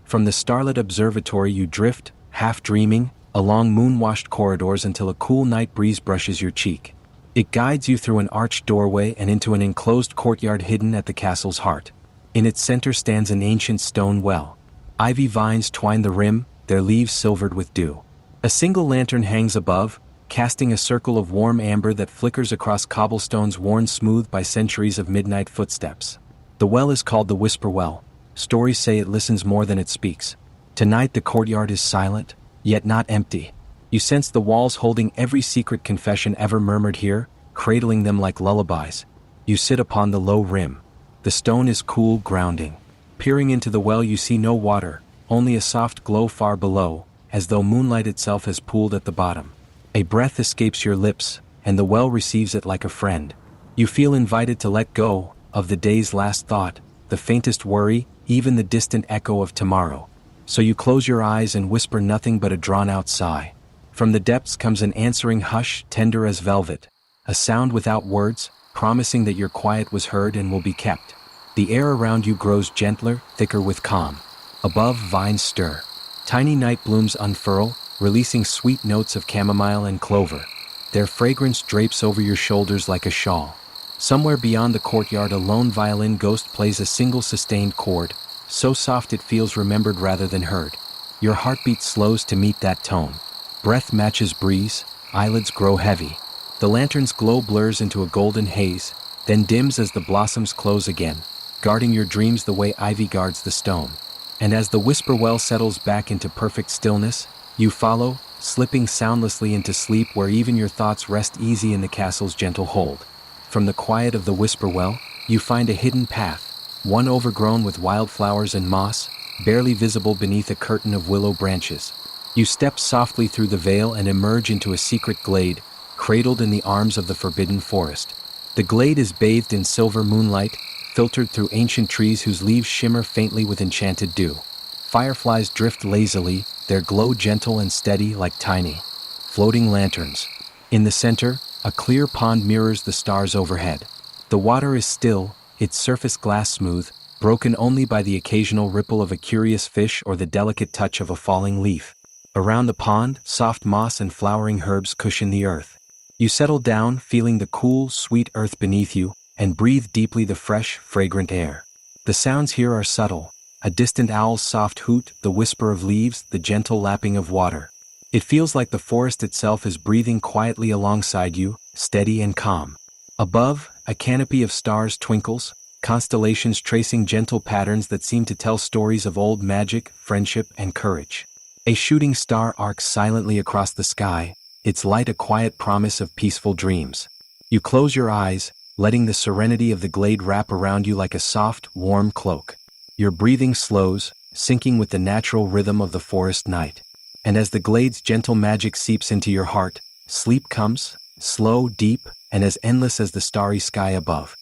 From the starlit observatory you drift, half dreaming, along moon-washed corridors until a cool night breeze brushes your cheek. It guides you through an arched doorway and into an enclosed courtyard hidden at the castle's heart. In its center stands an ancient stone well. Ivy vines twine the rim, their leaves silvered with dew. A single lantern hangs above, casting a circle of warm amber that flickers across cobblestones worn smooth by centuries of midnight footsteps. The well is called the Whisper Well. Stories say it listens more than it speaks. Tonight the courtyard is silent, yet not empty. You sense the walls holding every secret confession ever murmured here, cradling them like lullabies. You sit upon the low rim. The stone is cool, grounding. Peering into the well, you see no water, only a soft glow far below, as though moonlight itself has pooled at the bottom. A breath escapes your lips, and the well receives it like a friend. You feel invited to let go of the day's last thought, the faintest worry, even the distant echo of tomorrow. So you close your eyes and whisper nothing but a drawn-out sigh. From the depths comes an answering hush, tender as velvet, a sound without words, promising that your quiet was heard and will be kept. The air around you grows gentler, thicker with calm. Above, vines stir. Tiny night blooms unfurl, releasing sweet notes of chamomile and clover. Their fragrance drapes over your shoulders like a shawl. Somewhere beyond the courtyard, a lone violin ghost plays a single sustained chord, so soft it feels remembered rather than heard. Your heartbeat slows to meet that tone. Breath matches breeze, eyelids grow heavy. The lantern's glow blurs into a golden haze, then dims as the blossoms close again, guarding your dreams the way ivy guards the stone. And as the whisper well settles back into perfect stillness, you follow, slipping soundlessly into sleep where even your thoughts rest easy in the castle's gentle hold. From the quiet of the whisper well, you find a hidden path, one overgrown with wildflowers and moss, barely visible beneath a curtain of willow branches. You step softly through the veil and emerge into a secret glade, cradled in the arms of the forbidden forest. The glade is bathed in silver moonlight, filtered through ancient trees whose leaves shimmer faintly with enchanted dew. Fireflies drift lazily, their glow gentle and steady like tiny, floating lanterns. In the center, a clear pond mirrors the stars overhead. The water is still, its surface glass smooth, broken only by the occasional ripple of a curious fish or the delicate touch of a falling leaf. Around the pond, soft moss and flowering herbs cushion the earth. You settle down, feeling the cool, sweet earth beneath you, and breathe deeply the fresh, fragrant air. The sounds here are subtle, a distant owl's soft hoot, the whisper of leaves, the gentle lapping of water. It feels like the forest itself is breathing quietly alongside you, steady and calm. Above, a canopy of stars twinkles, constellations tracing gentle patterns that seem to tell stories of old magic, friendship, and courage. A shooting star arcs silently across the sky, its light a quiet promise of peaceful dreams. You close your eyes, letting the serenity of the glade wrap around you like a soft, warm cloak. Your breathing slows, syncing with the natural rhythm of the forest night. And as the glade's gentle magic seeps into your heart, sleep comes, slow, deep, and as endless as the starry sky above.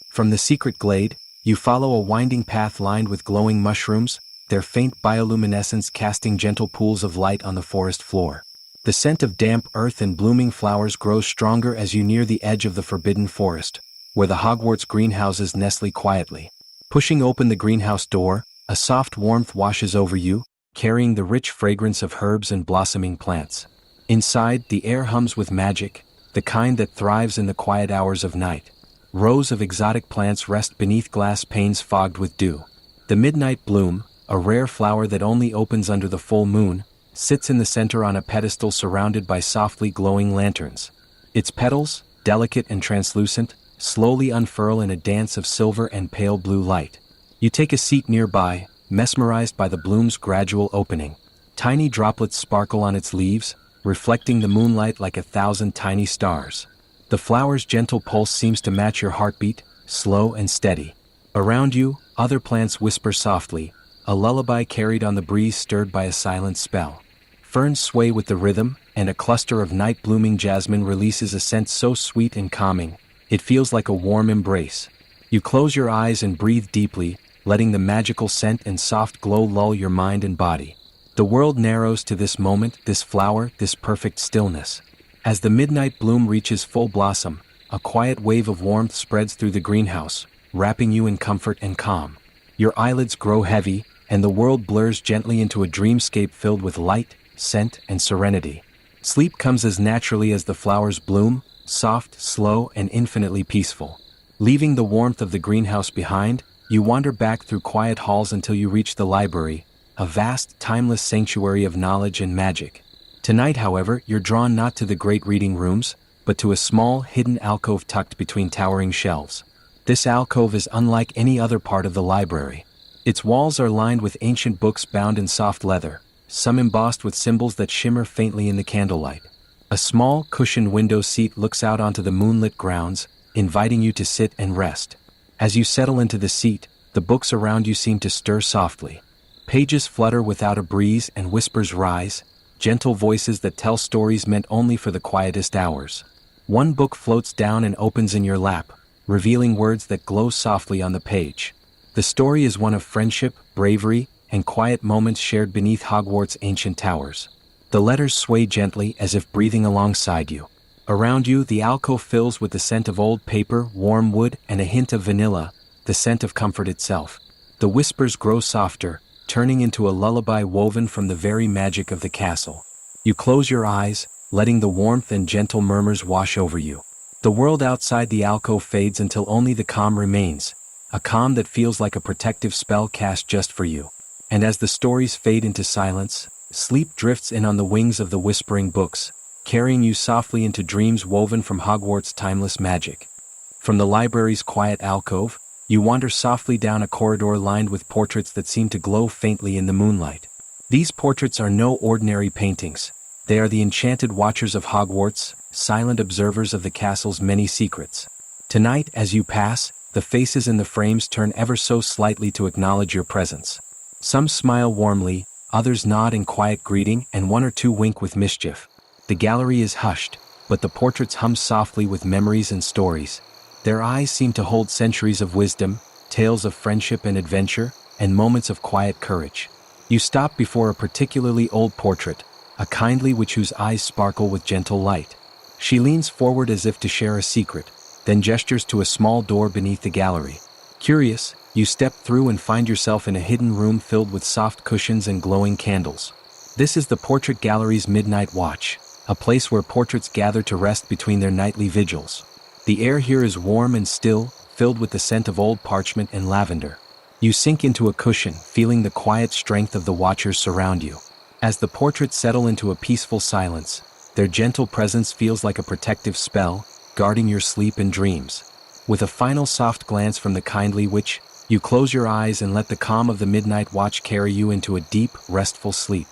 From the secret glade, you follow a winding path lined with glowing mushrooms, their faint bioluminescence casting gentle pools of light on the forest floor. The scent of damp earth and blooming flowers grows stronger as you near the edge of the forbidden forest, where the Hogwarts greenhouses nestle quietly. Pushing open the greenhouse door, a soft warmth washes over you, carrying the rich fragrance of herbs and blossoming plants. Inside, the air hums with magic, the kind that thrives in the quiet hours of night. Rows of exotic plants rest beneath glass panes fogged with dew. The midnight bloom, a rare flower that only opens under the full moon, sits in the center on a pedestal surrounded by softly glowing lanterns. Its petals, delicate and translucent, slowly unfurl in a dance of silver and pale blue light. You take a seat nearby, mesmerized by the bloom's gradual opening. Tiny droplets sparkle on its leaves, reflecting the moonlight like 1,000 tiny stars. The flower's gentle pulse seems to match your heartbeat, slow and steady. Around you, other plants whisper softly, a lullaby carried on the breeze stirred by a silent spell. Ferns sway with the rhythm, and a cluster of night-blooming jasmine releases a scent so sweet and calming, it feels like a warm embrace. You close your eyes and breathe deeply, letting the magical scent and soft glow lull your mind and body. The world narrows to this moment, this flower, this perfect stillness. As the midnight bloom reaches full blossom, a quiet wave of warmth spreads through the greenhouse, wrapping you in comfort and calm. Your eyelids grow heavy, and the world blurs gently into a dreamscape filled with light, scent, and serenity. Sleep comes as naturally as the flowers bloom, soft, slow, and infinitely peaceful. Leaving the warmth of the greenhouse behind, you wander back through quiet halls until you reach the library, a vast, timeless sanctuary of knowledge and magic. Tonight, however, you're drawn not to the great reading rooms, but to a small, hidden alcove tucked between towering shelves. This alcove is unlike any other part of the library. Its walls are lined with ancient books bound in soft leather, some embossed with symbols that shimmer faintly in the candlelight. A small, cushioned window seat looks out onto the moonlit grounds, inviting you to sit and rest. As you settle into the seat, the books around you seem to stir softly. Pages flutter without a breeze and whispers rise, gentle voices that tell stories meant only for the quietest hours. One book floats down and opens in your lap, revealing words that glow softly on the page. The story is one of friendship, bravery, and quiet moments shared beneath Hogwarts' ancient towers. The letters sway gently as if breathing alongside you. Around you, the alcove fills with the scent of old paper, warm wood, and a hint of vanilla, the scent of comfort itself. The whispers grow softer, turning into a lullaby woven from the very magic of the castle. You close your eyes, letting the warmth and gentle murmurs wash over you. The world outside the alcove fades until only the calm remains, a calm that feels like a protective spell cast just for you. And as the stories fade into silence, sleep drifts in on the wings of the whispering books, carrying you softly into dreams woven from Hogwarts' timeless magic. From the library's quiet alcove, you wander softly down a corridor lined with portraits that seem to glow faintly in the moonlight. These portraits are no ordinary paintings. They are the enchanted watchers of Hogwarts, silent observers of the castle's many secrets. Tonight, as you pass, the faces in the frames turn ever so slightly to acknowledge your presence. Some smile warmly, others nod in quiet greeting, and one or two wink with mischief. The gallery is hushed, but the portraits hum softly with memories and stories. Their eyes seem to hold centuries of wisdom, tales of friendship and adventure, and moments of quiet courage. You stop before a particularly old portrait, a kindly witch whose eyes sparkle with gentle light. She leans forward as if to share a secret, then gestures to a small door beneath the gallery. Curious, you step through and find yourself in a hidden room filled with soft cushions and glowing candles. This is the Portrait Gallery's Midnight Watch, a place where portraits gather to rest between their nightly vigils. The air here is warm and still, filled with the scent of old parchment and lavender. You sink into a cushion, feeling the quiet strength of the watchers surround you. As the portraits settle into a peaceful silence, their gentle presence feels like a protective spell, guarding your sleep and dreams. With a final soft glance from the kindly witch, you close your eyes and let the calm of the midnight watch carry you into a deep, restful sleep.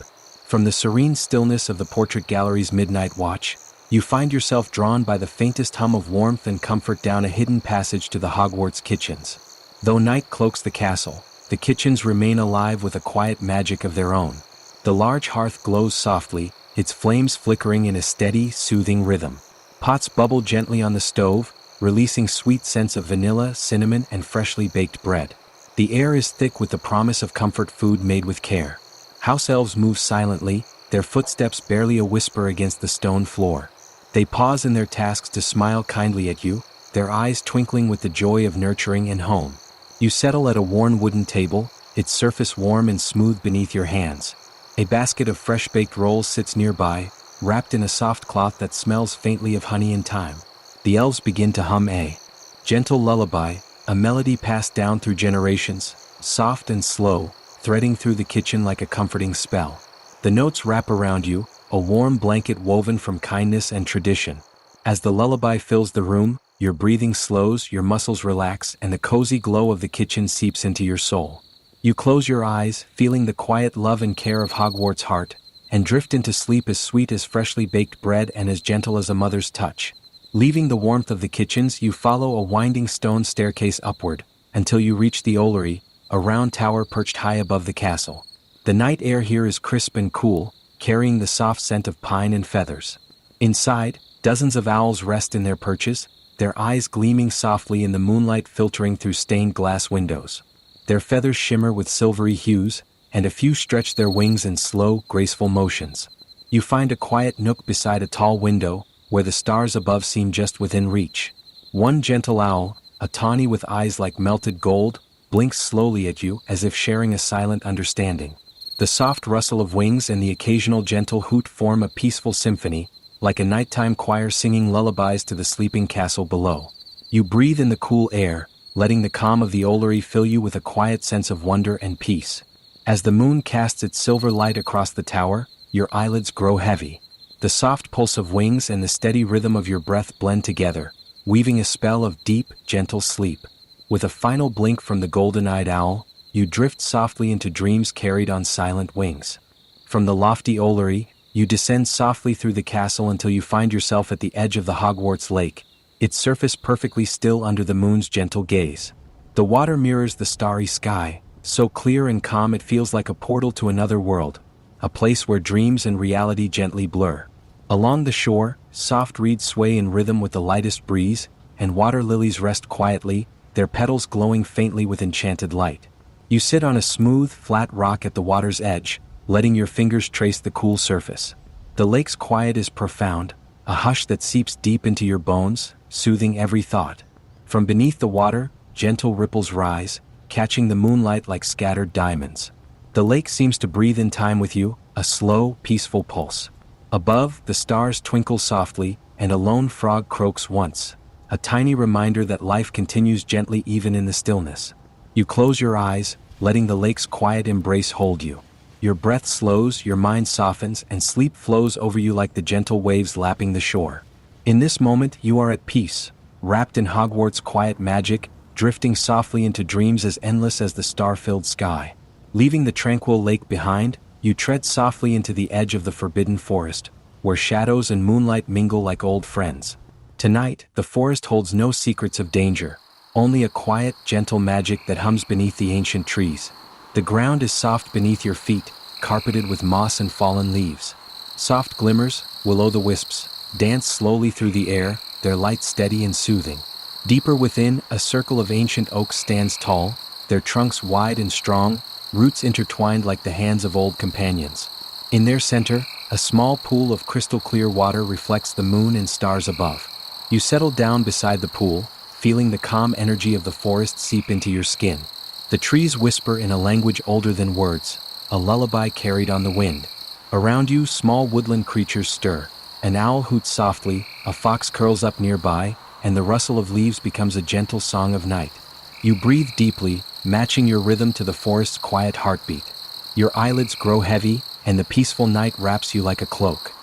From the serene stillness of the Portrait Gallery's midnight watch, you find yourself drawn by the faintest hum of warmth and comfort down a hidden passage to the Hogwarts kitchens. Though night cloaks the castle, the kitchens remain alive with a quiet magic of their own. The large hearth glows softly, its flames flickering in a steady, soothing rhythm. Pots bubble gently on the stove, releasing sweet scents of vanilla, cinnamon, and freshly baked bread. The air is thick with the promise of comfort food made with care. House elves move silently, their footsteps barely a whisper against the stone floor. They pause in their tasks to smile kindly at you, their eyes twinkling with the joy of nurturing and home. You settle at a worn wooden table, its surface warm and smooth beneath your hands. A basket of fresh-baked rolls sits nearby, wrapped in a soft cloth that smells faintly of honey and thyme. The elves begin to hum a gentle lullaby, a melody passed down through generations, soft and slow, threading through the kitchen like a comforting spell. The notes wrap around you, a warm blanket woven from kindness and tradition. As the lullaby fills the room, your breathing slows, your muscles relax, and the cozy glow of the kitchen seeps into your soul. You close your eyes, feeling the quiet love and care of Hogwarts' heart, and drift into sleep as sweet as freshly baked bread and as gentle as a mother's touch. Leaving the warmth of the kitchens, you follow a winding stone staircase upward, until you reach the Ollery, a round tower perched high above the castle. The night air here is crisp and cool, carrying the soft scent of pine and feathers. Inside, dozens of owls rest in their perches, their eyes gleaming softly in the moonlight filtering through stained glass windows. Their feathers shimmer with silvery hues, and a few stretch their wings in slow, graceful motions. You find a quiet nook beside a tall window, where the stars above seem just within reach. One gentle owl, a tawny with eyes like melted gold, blinks slowly at you as if sharing a silent understanding. The soft rustle of wings and the occasional gentle hoot form a peaceful symphony, like a nighttime choir singing lullabies to the sleeping castle below. You breathe in the cool air, letting the calm of the Ollery fill you with a quiet sense of wonder and peace. As the moon casts its silver light across the tower, your eyelids grow heavy. The soft pulse of wings and the steady rhythm of your breath blend together, weaving a spell of deep, gentle sleep. With a final blink from the golden-eyed owl, you drift softly into dreams carried on silent wings. From the lofty Ollery, you descend softly through the castle until you find yourself at the edge of the Hogwarts lake, its surface perfectly still under the moon's gentle gaze. The water mirrors the starry sky, so clear and calm it feels like a portal to another world, a place where dreams and reality gently blur. Along the shore, soft reeds sway in rhythm with the lightest breeze, and water lilies rest quietly, their petals glowing faintly with enchanted light. You sit on a smooth, flat rock at the water's edge, letting your fingers trace the cool surface. The lake's quiet is profound, a hush that seeps deep into your bones, soothing every thought. From beneath the water, gentle ripples rise, catching the moonlight like scattered diamonds. The lake seems to breathe in time with you, a slow, peaceful pulse. Above, the stars twinkle softly, and a lone frog croaks once, a tiny reminder that life continues gently even in the stillness. You close your eyes, letting the lake's quiet embrace hold you. Your breath slows, your mind softens, and sleep flows over you like the gentle waves lapping the shore. In this moment, you are at peace, wrapped in Hogwarts' quiet magic, drifting softly into dreams as endless as the star-filled sky. Leaving the tranquil lake behind, you tread softly into the edge of the forbidden forest, where shadows and moonlight mingle like old friends. Tonight, the forest holds no secrets of danger, only a quiet, gentle magic that hums beneath the ancient trees. The ground is soft beneath your feet, carpeted with moss and fallen leaves. Soft glimmers, will-o'-the-wisps, dance slowly through the air, their light steady and soothing. Deeper within, a circle of ancient oaks stands tall, their trunks wide and strong, roots intertwined like the hands of old companions. In their center, a small pool of crystal-clear water reflects the moon and stars above. You settle down beside the pool, feeling the calm energy of the forest seep into your skin. The trees whisper in a language older than words, a lullaby carried on the wind. Around you, small woodland creatures stir. An owl hoots softly, a fox curls up nearby, and the rustle of leaves becomes a gentle song of night. You breathe deeply, matching your rhythm to the forest's quiet heartbeat. Your eyelids grow heavy, and the peaceful night wraps you like a cloak.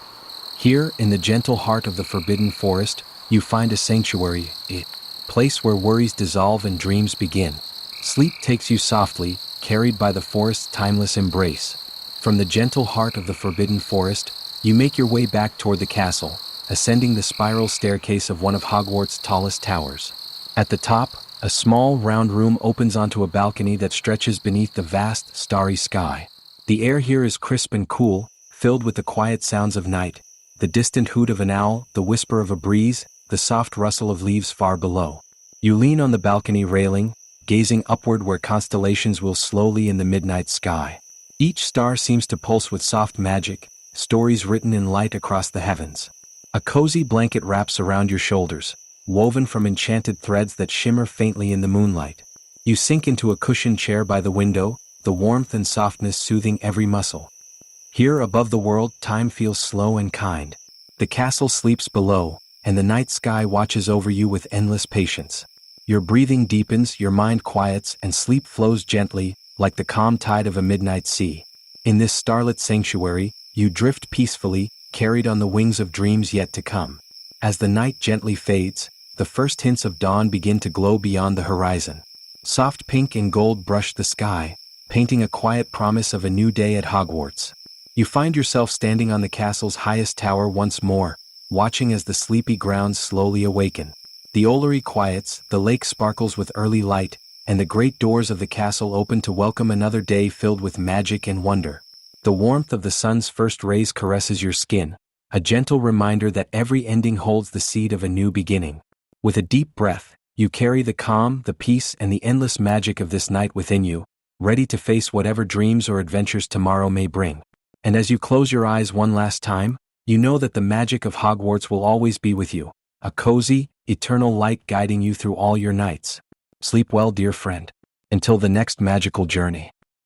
Here, in the gentle heart of the forbidden forest, you find a sanctuary, a place where worries dissolve and dreams begin. Sleep takes you softly, carried by the forest's timeless embrace. From the gentle heart of the forbidden forest, you make your way back toward the castle, ascending the spiral staircase of one of Hogwarts' tallest towers. At the top, a small, round room opens onto a balcony that stretches beneath the vast, starry sky. The air here is crisp and cool, filled with the quiet sounds of night, the distant hoot of an owl, the whisper of a breeze, the soft rustle of leaves far below. You lean on the balcony railing, gazing upward where constellations will slowly in the midnight sky. Each star seems to pulse with soft magic, stories written in light across the heavens. A cozy blanket wraps around your shoulders, woven from enchanted threads that shimmer faintly in the moonlight. You sink into a cushioned chair by the window, the warmth and softness soothing every muscle. Here above the world, time feels slow and kind. The castle sleeps below, and the night sky watches over you with endless patience. Your breathing deepens, your mind quiets, and sleep flows gently, like the calm tide of a midnight sea. In this starlit sanctuary, you drift peacefully, carried on the wings of dreams yet to come. As the night gently fades, the first hints of dawn begin to glow beyond the horizon. Soft pink and gold brush the sky, painting a quiet promise of a new day at Hogwarts. You find yourself standing on the castle's highest tower once more, watching as the sleepy grounds slowly awaken. The Ollery quiets, the lake sparkles with early light, and the great doors of the castle open to welcome another day filled with magic and wonder. The warmth of the sun's first rays caresses your skin, a gentle reminder that every ending holds the seed of a new beginning. With a deep breath, you carry the calm, the peace, and the endless magic of this night within you, ready to face whatever dreams or adventures tomorrow may bring. And as you close your eyes one last time, you know that the magic of Hogwarts will always be with you, a cozy, eternal light guiding you through all your nights. Sleep well, dear friend. Until the next magical journey.